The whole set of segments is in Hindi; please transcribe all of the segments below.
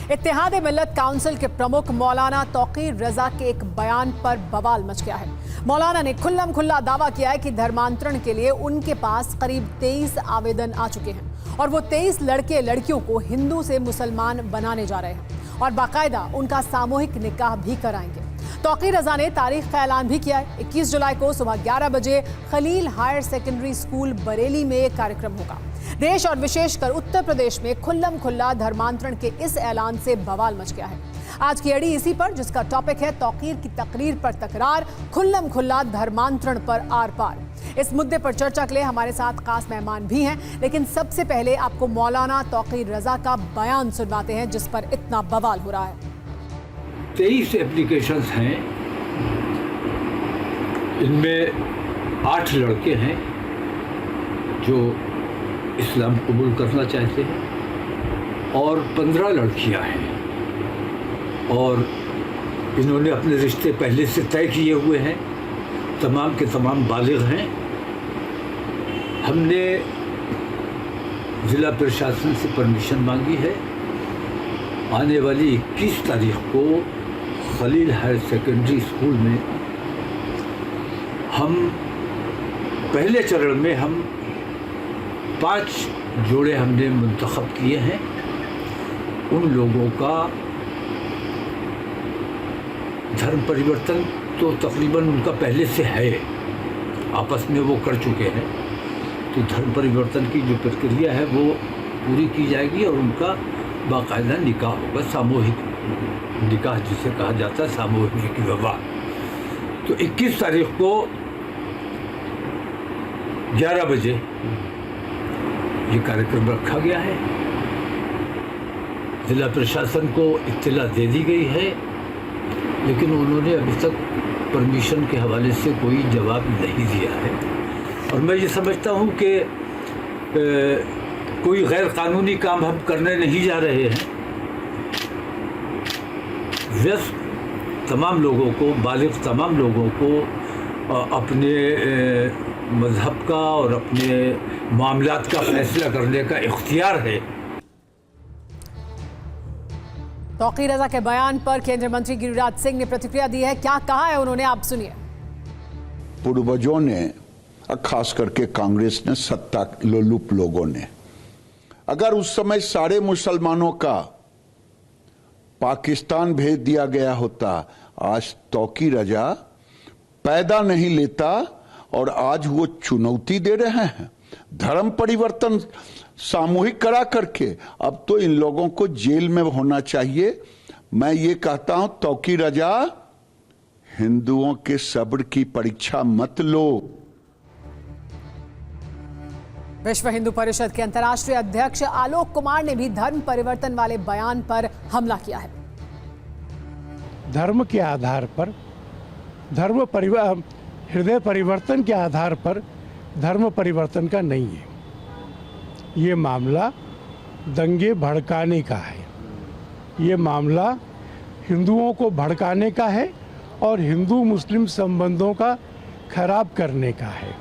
इत्तेहाद मिल्लत काउंसिल के प्रमुख मौलाना तौकीर रजा के एक बयान पर बवाल मच गया है। मौलाना ने खुल्लम खुल्ला दावा किया है कि धर्मांतरण के लिए उनके पास करीब 23 आवेदन आ चुके हैं और वो 23 लड़के लड़कियों को हिंदू से मुसलमान बनाने जा रहे हैं और बाकायदा उनका सामूहिक निकाह भी कराएंगे। तौकीर रजा ने तारीख का ऐलान भी किया है। 21 जुलाई को सुबह 11 बजे Khalil higher secondary school Bareilly में एक कार्यक्रम होगा। देश और विशेषकर उत्तर प्रदेश में खुल्लम खुल्ला धर्मांतरण के इस ऐलान से बवाल मच गया है। आज की एडी इसी पर, जिसका टॉपिक है तौकीर की तकरीर पर तकरार, खुल्लम खुल्ला धर्मांतरण पर आर पार। इस मुद्दे पर चर्चा के लिए हमारे साथ खास मेहमान भी हैं, लेकिन सबसे पहले आपको मौलाना तौकीर रजा का बयान सुनवाते हैं जिस पर इतना बवाल हो रहा है। 23 एप्लीकेशंस हैं, इनमें 8 लड़के हैं जो इस्लाम कबूल करना चाहते हैं और 15 लड़कियां हैं और इन्होंने अपने रिश्ते पहले से तय किए हुए हैं, तमाम के तमाम बालिग हैं। हमने ज़िला प्रशासन से परमिशन मांगी है। आने वाली 21 तारीख को खलील हायर सेकेंडरी स्कूल में हम पहले चरण में 5 जोड़े हमने मुंतखब किए हैं। उन लोगों का धर्म परिवर्तन तो तकरीबन उनका पहले से है, आपस में वो कर चुके हैं। तो धर्म परिवर्तन की जो प्रक्रिया है वो पूरी की जाएगी और उनका बाकायदा निकाह होगा, सामूहिक निकाह जिसे कहा जाता है, सामूहिक विवाह। तो 21 तारीख को 11 बजे ये कार्यक्रम रखा गया है। जिला प्रशासन को इत्तला दे दी गई है, लेकिन उन्होंने अभी तक परमिशन के हवाले से कोई जवाब नहीं दिया है। और मैं ये समझता हूँ कि कोई गैर कानूनी काम हम करने नहीं जा रहे हैं। व्यस्त तमाम लोगों को, बालिग तमाम लोगों को अपने मजहब का और अपने मामलात का फैसला करने का इख्तियार है। तौकीर रजा के बयान पर केंद्रीय मंत्री गिरिराज सिंह ने प्रतिक्रिया दी है। क्या कहा है उन्होंने, आप सुनिए। पूर्वजों ने, खास करके कांग्रेस ने, सत्ता लोलुप लोगों ने, अगर उस समय सारे मुसलमानों का पाकिस्तान भेज दिया गया होता, आज तौकीर रजा पैदा नहीं लेता और आज वो चुनौती दे रहे हैं धर्म परिवर्तन सामूहिक करा करके। अब तो इन लोगों को जेल में होना चाहिए। मैं ये कहता हूं, तौकीर रजा, हिंदुओं के सब्र की परीक्षा मत लो। विश्व हिंदू परिषद के अंतर्राष्ट्रीय अध्यक्ष आलोक कुमार ने भी धर्म परिवर्तन वाले बयान पर हमला किया है। धर्म के आधार पर, हृदय परिवर्तन के आधार पर धर्म परिवर्तन का नहीं है। ये मामला दंगे भड़काने का है, ये मामला हिंदुओं को भड़काने का है और हिंदू मुस्लिम संबंधों का खराब करने का है।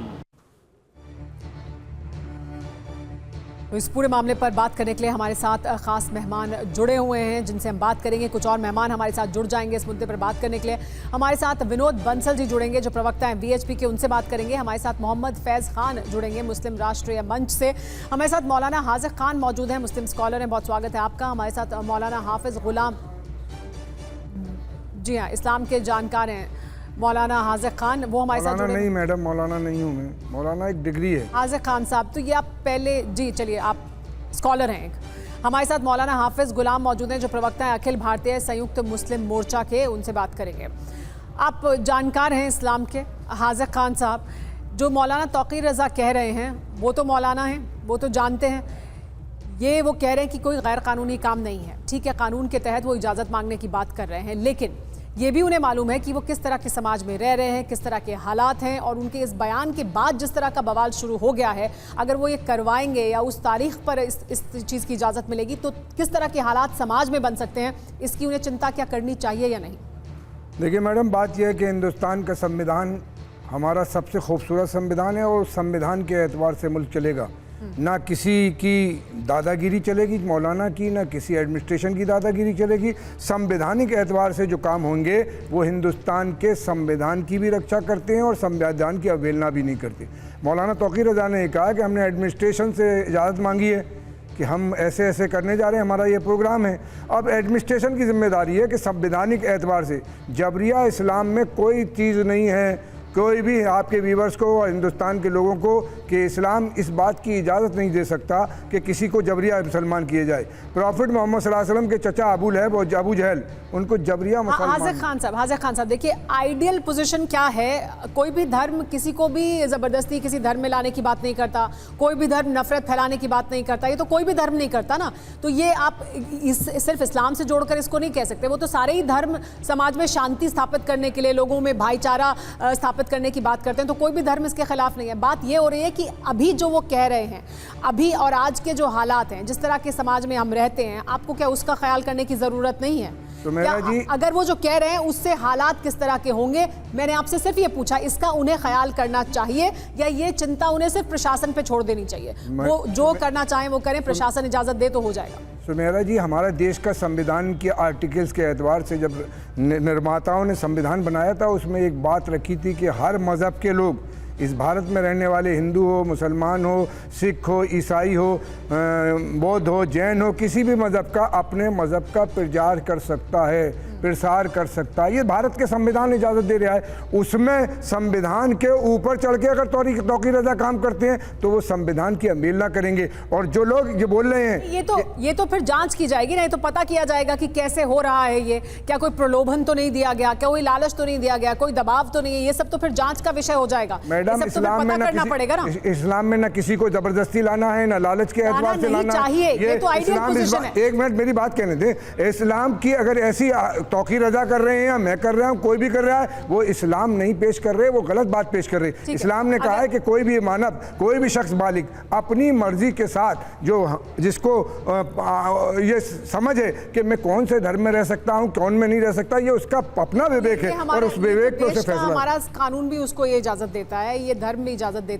तो इस पूरे मामले पर बात करने के लिए हमारे साथ खास मेहमान जुड़े हुए हैं जिनसे हम बात करेंगे। कुछ और मेहमान हमारे साथ जुड़ जाएंगे इस मुद्दे पर बात करने के लिए। हमारे साथ विनोद बंसल जी जुड़ेंगे जो प्रवक्ता हैं बीएचपी के, उनसे बात करेंगे। हमारे साथ मोहम्मद फैज़ खान जुड़ेंगे मुस्लिम राष्ट्रीय मंच से। हमारे साथ मौलाना हाज़िक खान मौजूद हैं, मुस्लिम स्कॉलर हैं, बहुत स्वागत है आपका। हमारे साथ मौलाना हाफिज़ गुलाम, जी हाँ, इस्लाम के जानकार हैं मौलाना हाज़िक खान, वो हमारे साथ जुड़े। नहीं मैडम, मौलाना नहीं हूँ मैं, मौलाना एक डिग्री है। हाज़िक खान साहब, तो ये आप पहले, जी चलिए, आप स्कॉलर हैं एक। हमारे साथ मौलाना हाफिज़ गुलाम मौजूद हैं जो प्रवक्ता हैं अखिल भारतीय संयुक्त मुस्लिम मोर्चा के, उनसे बात करेंगे। आप जानकार हैं इस्लाम के। हाज़िक खान साहब, जो मौलाना तौकीर रजा कह रहे हैं वो तो मौलाना हैं, वो तो जानते हैं, ये वो कह रहे हैं कि कोई गैर कानूनी काम नहीं है। ठीक है, कानून के तहत वो इजाज़त मांगने की बात कर रहे हैं, लेकिन ये भी उन्हें मालूम है कि वो किस तरह के समाज में रह रहे हैं, किस तरह के हालात हैं, और उनके इस बयान के बाद जिस तरह का बवाल शुरू हो गया है, अगर वो ये करवाएंगे या उस तारीख पर इस चीज़ की इजाज़त मिलेगी तो किस तरह के हालात समाज में बन सकते हैं, इसकी उन्हें चिंता क्या करनी चाहिए या नहीं? देखिए मैडम, बात यह है कि हिंदुस्तान का संविधान हमारा सबसे खूबसूरत संविधान है और संविधान के एतबार से मुल्क चलेगा। ना किसी की दादागिरी चलेगी मौलाना की, ना किसी एडमिनिस्ट्रेशन की दादागिरी चलेगी। संवैधानिक एतबार से जो काम होंगे वो हिंदुस्तान के संविधान की भी रक्षा करते हैं और संविधान की अवहेलना भी नहीं करते। मौलाना तौकीर रज़ा ने कहा कि हमने एडमिनिस्ट्रेशन से इजाज़त मांगी है कि हम ऐसे ऐसे करने जा रहे हैं, हमारा ये प्रोग्राम है। अब एडमिनिस्ट्रेशन की जिम्मेदारी है कि संवैधानिक एतबार से जबरिया इस्लाम में कोई चीज़ नहीं है। कोई भी आपके व्यूवर्स को और हिंदुस्तान के लोगों को कि इस्लाम इस बात की इजाज़त नहीं दे सकता कि किसी को जबरिया मुसलमान किए जाए। प्रॉफिट मोहम्मद सल्लल्लाहु अलैहि वसल्लम के चचा अबू लहब और अबू जहल, उनको जबरिया मुसलमान। हाज़िर खान साहब देखिए, आइडियल पोजीशन क्या है? कोई भी धर्म किसी को भी ज़बरदस्ती किसी धर्म में लाने की बात नहीं करता, कोई भी धर्म नफरत फैलाने की बात नहीं करता, ये तो कोई भी धर्म नहीं करता ना। तो ये आप सिर्फ इस्लाम से जोड़कर इसको नहीं कह सकते। वो तो सारे ही धर्म समाज में शांति स्थापित करने के लिए, लोगों में भाईचारा स्थापित करने की बात करते हैं, तो कोई भी धर्म इसके खिलाफ नहीं है। बात ये हो रही है कि अभी जो वो कह रहे हैं, अभी और आज के जो हालात हैं, जिस तरह के समाज में हम रहते हैं, आपको क्या उसका ख्याल करने की ज़रूरत नहीं है? तो मेरा जी, अगर वो जो कह रहे हैं उससे हालात किस तरह के होंगे, मैंने आपसे सिर्फ ये पूछा, इसका उन्हें ख्याल करना चाहिए या ये चिंता उन्हें सिर्फ प्रशासन पे छोड़ देनी चाहिए? वो जो करना चाहें वो करें, प्रशासन इजाज़त दे तो हो जाएगा। सुमेरा जी, हमारा देश का संविधान के आर्टिकल्स के एतबार से जब निर्माताओं ने संविधान बनाया था, उसमें एक बात रखी थी कि हर मज़हब के लोग, इस भारत में रहने वाले हिंदू हो, मुसलमान हो, सिख हो, ईसाई हो, बौद्ध हो, जैन हो, किसी भी मज़हब का अपने मज़हब का प्रचार कर सकता है, प्रसार कर सकता है। ये भारत के संविधान इजाज़त दे रहा है। उसमें संविधान के ऊपर चढ़ के अगर तौकीर रज़ा काम करते हैं तो वो संविधान की अवहेलना करेंगे। और जो लोग ये बोल रहे हैं, ये तो फिर जांच की जाएगी, नहीं तो पता किया जाएगा कि कैसे हो रहा है ये। क्या कोई प्रलोभन तो नहीं दिया गया, क्या कोई लालच तो नहीं दिया गया, कोई दबाव तो नहीं है? ये सब तो फिर जांच का विषय हो जाएगा। मैडम, इस्लाम में ना किसी को जबरदस्ती लाना है, ना लालच के एतबार से लाना चाहिए। ये तो आइडियल पोजीशन है। एक मिनट मेरी बात कहने दें। इस्लाम की अगर ऐसी तौकीर रज़ा कर रहे हैं या मैं कर रहा हूं, कोई भी कर रहा है, वो इस्लाम नहीं पेश कर रहे, वो गलत बात पेश कर रहे। इस्लाम ने कहा है कि कोई भी मानव, कोई भी शख्स बालिग अपनी मर्जी के साथ जो जिसको ये समझ है कि मैं कौन से धर्म में रह सकता हूं, कौन में नहीं रह सकता, ये उसका अपना विवेक है और उस विवेक पे उसे फैसला। हमारा कानून भी उसको ये इजाजत देता है, ये धर्म भी इजाजत देता है।